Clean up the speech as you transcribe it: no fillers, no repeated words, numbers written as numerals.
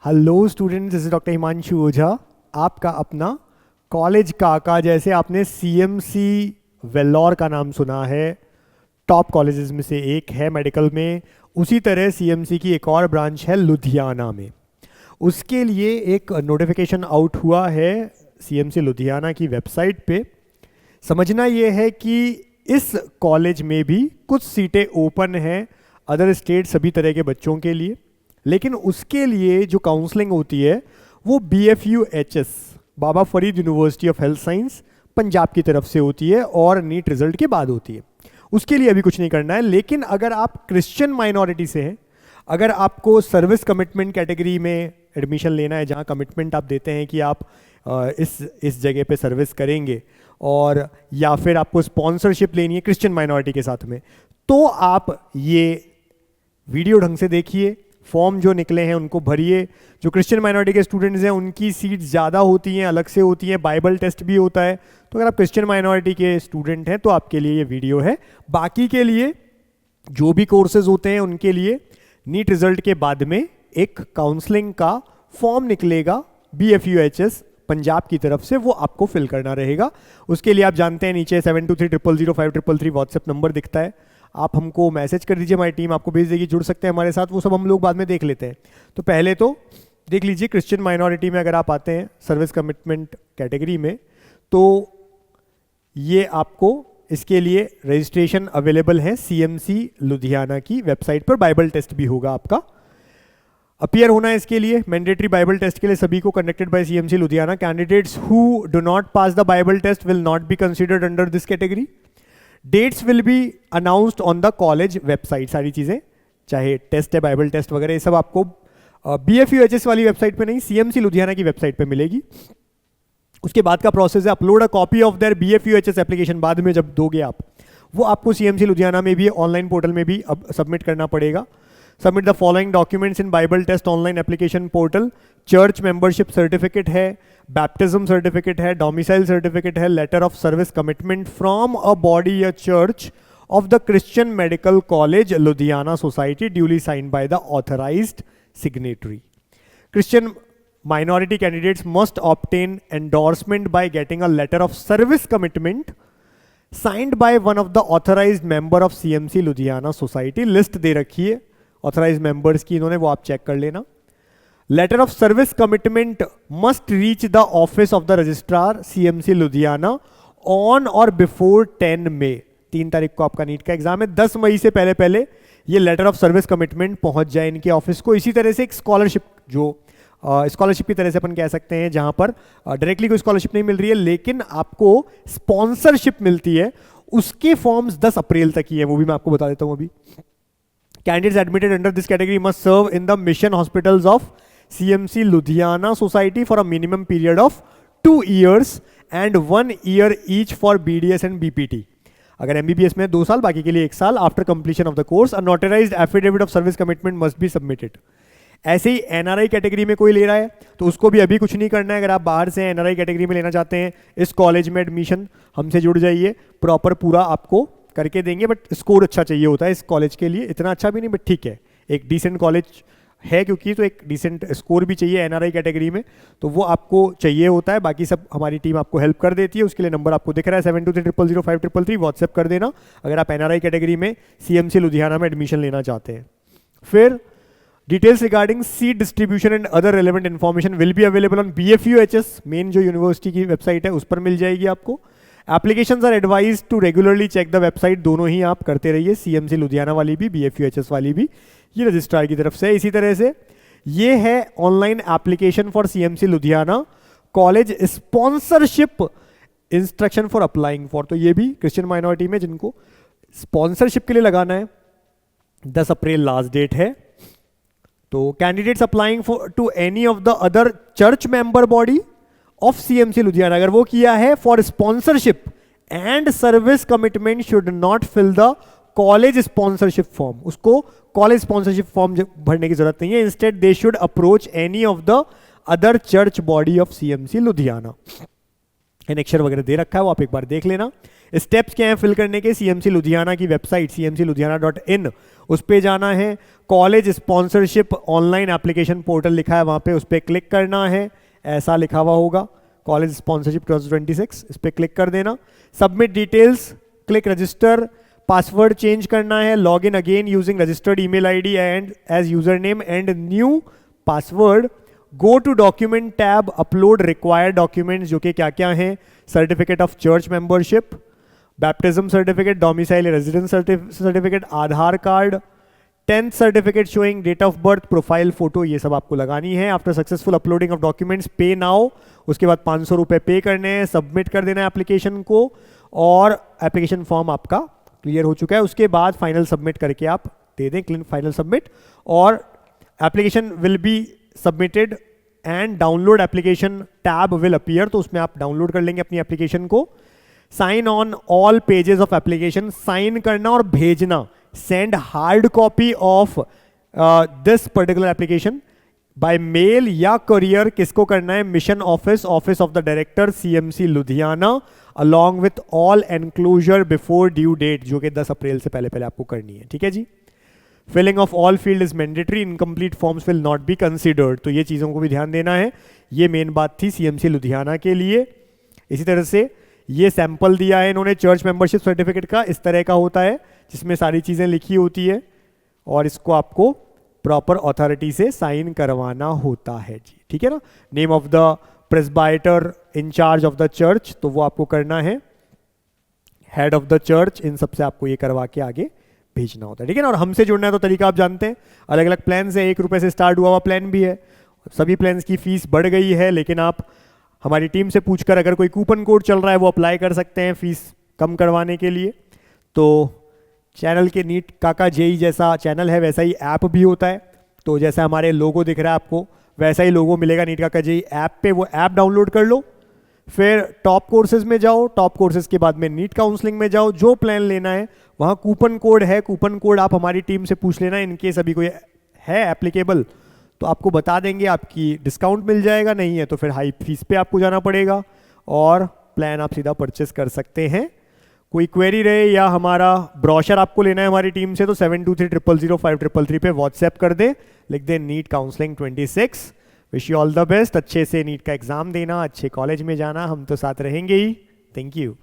Hello students, this is doctor Himanshu Ojha, आपका अपना college काका। जैसे आपने सीएमसी वेल्लोर का नाम सुना है, टॉप कॉलेजेस में से एक है मेडिकल में, उसी तरह सीएमसी की एक और ब्रांच है लुधियाना में। उसके लिए एक नोटिफिकेशन आउट हुआ है सीएमसी लुधियाना की वेबसाइट पे। समझना ये है कि इस कॉलेज में भी कुछ सीटें ओपन हैं अदर स्टेट सभी तरह के बच्चों के लिए, लेकिन उसके लिए जो काउंसलिंग होती है वो BFUHS Baba Farid university of health science Punjab की तरफ से होती है और नीट रिजल्ट के बाद होती है। उसके लिए अभी कुछ नहीं करना है। लेकिन अगर आप क्रिश्चियन माइनॉरिटी से हैं, अगर आपको सर्विस कमिटमेंट कैटेगरी में एडमिशन लेना है जहाँ कमिटमेंट आप देते हैं कि आप इस जगह पे सर्विस करेंगे, और या फिर आपको स्पॉन्सरशिप लेनी है क्रिश्चियन माइनॉरिटी के साथ में, तो आप ये वीडियो ढंग से देखिए, फॉर्म जो निकले हैं उनको भरिए। जो क्रिश्चियन माइनॉरिटी के स्टूडेंट्स हैं उनकी सीट ज़्यादा होती हैं, अलग से होती हैं, बाइबल टेस्ट भी होता है। तो अगर आप क्रिश्चियन माइनॉरिटी के स्टूडेंट हैं तो आपके लिए ये वीडियो है। बाकी के लिए जो भी कोर्सेज होते हैं उनके लिए नीट रिजल्ट के बाद में एक काउंसलिंग का फॉर्म निकलेगा BFUHS पंजाब की तरफ से, वो आपको फिल करना रहेगा। उसके लिए आप जानते हैं नीचे 72300533 व्हाट्सएप नंबर दिखता है, आप हमको मैसेज कर दीजिए, हमारी टीम आपको भेज देगी, जुड़ सकते हैं हमारे साथ। वो सब हम लोग बाद में देख लेते हैं। तो पहले तो देख लीजिए, क्रिश्चियन माइनॉरिटी में अगर आप आते हैं सर्विस कमिटमेंट कैटेगरी में, तो ये आपको इसके लिए रजिस्ट्रेशन अवेलेबल है CMC लुधियाना की वेबसाइट पर। बाइबल टेस्ट भी होगा आपका, अपीयर होना है इसके लिए। मैंडेटरी बाइबल टेस्ट के लिए सभी को conducted by CMC Ludhiana. Candidates who do not pass the Bible test will not be considered under this category. Dates will be announced on the college website. सारी चीज़ें, चाहे टेस्ट है, बाइबल टेस्ट वगैरह, ये सब आपको BFUHS वाली वेबसाइट पे नहीं, CMC लुधियाना की वेबसाइट पे मिलेगी। उसके बाद का प्रोसेस है upload a copy of their BFUHS application. बाद में जब दोगे आप, वो आपको CMC लुधियाना में भी ऑनलाइन पोर्टल में भी अब सबमिट करना पड़ेगा। Submit the following documents in Bible test online application portal. Church membership certificate है, बैप्टिज्म सर्टिफिकेट है, डोमिसाइल सर्टिफिकेट है, letter of service commitment from a body या church of the Christian Medical College Ludhiana society duly signed by the authorised signatory. Christian minority candidates must obtain endorsement by getting a letter of service commitment signed by one of the authorized member of CMC Ludhiana society. List दे रखी है authorise members की इन्होंने, वो आप check कर लेना। Letter of service commitment must reach the office of the registrar CMC Ludhiana on or before 10 May. 3 तारीख को आपका नीट का एग्जाम है, 10 मई से पहले पहले ये लेटर ऑफ सर्विस कमिटमेंट पहुंच जाए इनके ऑफिस को। इसी तरह से एक स्कॉलरशिप, जो स्कॉलरशिप की तरह से अपन कह सकते हैं, जहां पर डायरेक्टली कोई स्कॉलरशिप नहीं मिल रही है लेकिन आपको स्पॉन्सरशिप मिलती है, उसके फॉर्म्स 10 अप्रैल तक ही है, वो भी मैं आपको बता देता हूं अभी। Candidates admitted under this category must serve in the mission hospitals of CMC Ludhiana society for a minimum period of 2 years and 1 year each for BDS and BPT। अगर MBBS में 2 साल, बाकी के लिए 1 साल। After completion of the course a notarised affidavit of service commitment must be submitted. ऐसे ही NRI category में कोई ले रहा है तो उसको भी अभी कुछ नहीं करना है। अगर आप बाहर से NRI कैटेगरी में लेना चाहते हैं, इस कॉलेज में एडमिशन, हमसे जुड़ जाइए, प्रॉपर पूरा आपको करके देंगे। बट स्कोर अच्छा चाहिए होता है इस कॉलेज के लिए, इतना अच्छा भी नहीं बट ठीक है, एक डिसेंट कॉलेज है क्योंकि, तो एक डिसेंट स्कोर भी चाहिए NRI कैटेगरी में, तो वो आपको चाहिए होता है। बाकी सब हमारी टीम आपको हेल्प कर देती है। उसके लिए नंबर आपको दिख रहा है 72300533, व्हाट्सएप कर देना अगर आप NRI कैटेगरी में CMC लुधियाना में एडमिशन लेना चाहते हैं। फिर details regarding seat distribution and other relevant information will be available on BFUHS, main जो यूनिवर्सिटी की वेबसाइट है उस पर मिल जाएगी आपको। Applications are advise to regularly check the website. दोनों ही आप करते रहिए, CMC लुधियाना वाली भी, BFUHS वाली भी, ये रजिस्ट्रार की तरफ से। इसी तरह से ये है online application for CMC Ludhiana college sponsorship instruction for applying for. तो ये भी क्रिश्चियन माइनॉरिटी में जिनको स्पॉन्सरशिप के लिए लगाना है, 10 अप्रैल लास्ट डेट है। तो candidates applying for to any of the other church member body of CMC Ludhiana, अगर वो किया है for sponsorship and service commitment should not fill the college sponsorship form. उसको कॉलेज स्पॉन्सरशिप फॉर्म भरने की जरूरत नहीं है। Instead they should approach any of the other church body of CMC Ludhiana. Annexure वगैरह दे रखा है, वो आप एक बार देख लेना। स्टेप्स क्या हैं फिल करने के, सीएमसी लुधियाना की वेबसाइट cmcludhiana.in, उस पे जाना है। College sponsorship online application portal लिखा है, वहाँ पे उस पर क्लिक करना है, ऐसा लिखा हुआ होगा कॉलेज स्पॉन्सरशिप 2026, इस पर क्लिक कर देना। Submit details, click register, password change करना है, log in again using registered email ID and as user name and new password. Go to document tab, upload required documents, जो कि क्या क्या हैं, certificate of church membership, baptism certificate, domicile residence certificate, Aadhaar card, 10th certificate showing date of birth, profile photo, ये सब आपको लगानी है। After successful uploading of documents पे नाउ, उसके बाद 500 रुपये पे करने हैं, सबमिट कर देना है एप्लीकेशन को, और एप्लीकेशन फॉर्म आपका क्लियर हो चुका है। उसके बाद फाइनल सबमिट करके आप दे दें, क्लिक फाइनल सबमिट, और application will be submitted and download application tab will appear, तो उसमें आप डाउनलोड कर लेंगे अपनी एप्लीकेशन को। Sign on all pages of application, sign करना और भेजना, send hard copy of this particular application by mail या कुरियर, किसको करना है, mission office, office of the director CMC Ludhiana, along with all enclosure before due date, जो कि 10 अप्रैल से पहले पहले आपको करनी है, ठीक है जी। Filling of all field is mandatory, incomplete forms will not be considered, तो ये चीज़ों को भी ध्यान देना है। ये मेन बात थी सीएमसी लुधियाना के लिए। इसी तरह से ये सैंपल दिया है इन्होंने चर्च मेंबरशिप सर्टिफिकेट का, इस तरह का होता है जिसमें सारी चीज़ें लिखी होती है, और इसको आपको प्रॉपर अथॉरिटी से साइन करवाना होता है जी, ठीक है ना। Name of the presbyter incharge of the church, तो वो आपको करना है, हेड ऑफ द चर्च, इन सबसे आपको ये करवा के आगे भेजना होता है, ठीक है ना। और हमसे जुड़ना है तो तरीका आप जानते हैं, अलग अलग प्लान है, 1 रुपये से स्टार्ट हुआ हुआ प्लान भी है, सभी प्लान्स की फीस बढ़ गई है, लेकिन आप हमारी टीम से पूछकर अगर कोई कूपन कोड चल रहा है वो अप्लाई कर सकते हैं फीस कम करवाने के लिए। तो चैनल के नीट काका जेई जैसा चैनल है, वैसा ही ऐप भी होता है, तो जैसा हमारे लोगो दिख रहा है आपको, वैसा ही लोगो मिलेगा नीट काका जेई ऐप पे, वो ऐप डाउनलोड कर लो, फिर टॉप कोर्सेज में जाओ, टॉप कोर्सेज के बाद में नीट काउंसलिंग में जाओ, जो प्लान लेना है वहाँ कूपन कोड है, कूपन कोड आप हमारी टीम से पूछ लेना, इनकेस अभी कोई है एप्लीकेबल तो आपको बता देंगे, आपकी डिस्काउंट मिल जाएगा, नहीं है तो फिर हाई फीस पे आपको जाना पड़ेगा, और प्लान आप सीधा परचेस कर सकते हैं। कोई क्वेरी रहे या हमारा ब्रोशर आपको लेना है हमारी टीम से, तो 72300533 पे व्हाट्सएप कर दें, लिख दें NEET counselling 26। Wish you all the best, अच्छे से नीट का एग्जाम देना, अच्छे कॉलेज में जाना, हम तो साथ रहेंगे ही। Thank you.